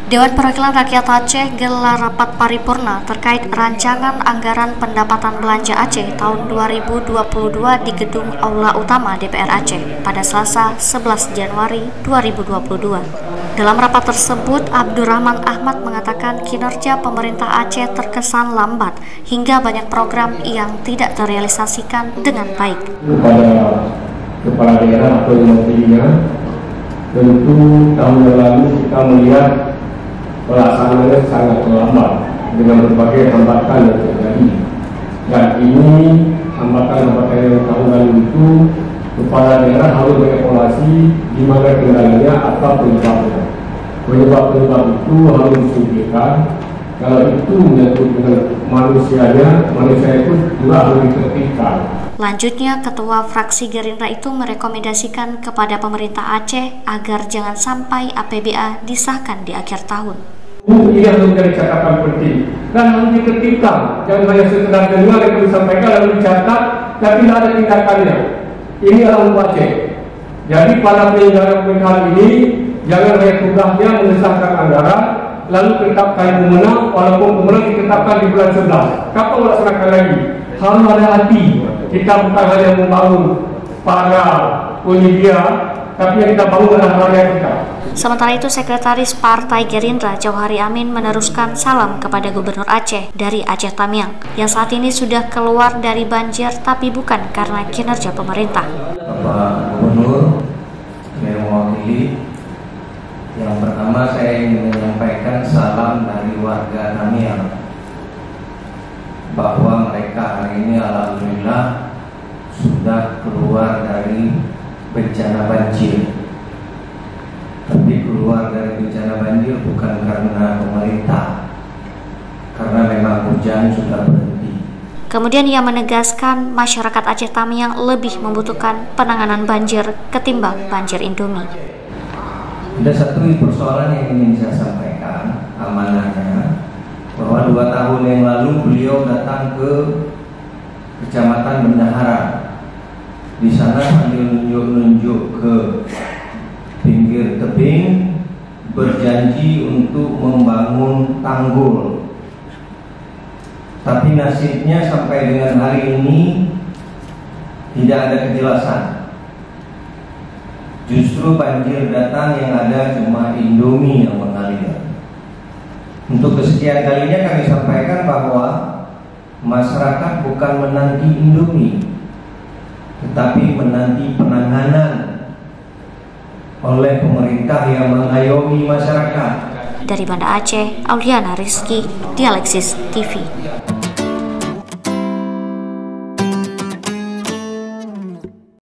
Dewan Perwakilan Rakyat Aceh gelar rapat paripurna terkait rancangan anggaran pendapatan belanja Aceh tahun 2022 di Gedung Aula Utama DPR Aceh pada Selasa 11 Januari 2022. Dalam rapat tersebut, Abdurrahman Ahmad mengatakan kinerja pemerintah Aceh terkesan lambat hingga banyak program yang tidak terrealisasikan dengan baik. Kepada kepala daerah atau menterinya, tentu tahun yang lalu kita melihat pelaksanaannya sangat lambat dengan berbagai hambatan yang terjadi. Dan ini hambatan-hambatan yang tahun lalu itu kepala daerah harus mengevaluasi di mana kendalanya atau penyebabnya. Penyebab-penyebab itu harus disingkirkan. Kalau itu menyangkut dengan manusia itu juga harus ditertibkan. Lanjutnya, Ketua Fraksi Gerindra itu merekomendasikan kepada pemerintah Aceh agar jangan sampai APBA disahkan di akhir tahun. Ini harus menjadi catatan penting dan harus ditertibkan. Jangan hanya sekedar dengar yang disampaikan lalu dicatat, tapi tidak ada tindakannya. Ini adalah hukum Aceh. Jadi para penyelenggara pemerintahan ini jangan hanya tugasnya mengesahkan anggaran, lalu tetapkan pemenang, walaupun pemenang ditetapkan di bulan 11. Kapan melaksanakan lagi? Harus ada hati. Kita bukan hanya membangun para penyedia, tapi yang kita bangun adalah rakyat kita. Sementara itu, Sekretaris Partai Gerindra Jauhari Amin meneruskan salam kepada Gubernur Aceh dari Aceh Tamiang yang saat ini sudah keluar dari banjir tapi bukan karena kinerja pemerintah. Bapak Gubernur yang mewakili, yang pertama saya ingin menyampaikan salam dari warga Tamiang bahwa mereka hari ini alhamdulillah sudah keluar dari bencana banjir. Tapi keluar dari bencana banjir bukan karena pemerintah, karena memang hujan sudah berhenti. Kemudian ia menegaskan masyarakat Aceh Tamiang lebih membutuhkan penanganan banjir ketimbang banjir Indomie. Ada satu persoalan yang ingin saya sampaikan, amanahnya, bahwa 2 tahun yang lalu beliau datang ke Kecamatan Bendahara. Di sana sambil nunjuk-nunjuk ke pinggir tebing, berjanji untuk membangun tanggul. Tapi nasibnya sampai dengan hari ini tidak ada kejelasan. Justru banjir datang yang ada cuma Indomie yang mengalir. Untuk kesekian kalinya kami sampaikan bahwa masyarakat bukan menanti Indomie, tetapi menanti penanganan oleh pemerintah yang mengayomi masyarakat. Dari Banda Aceh, Auliana Rizky, Dialeksis TV.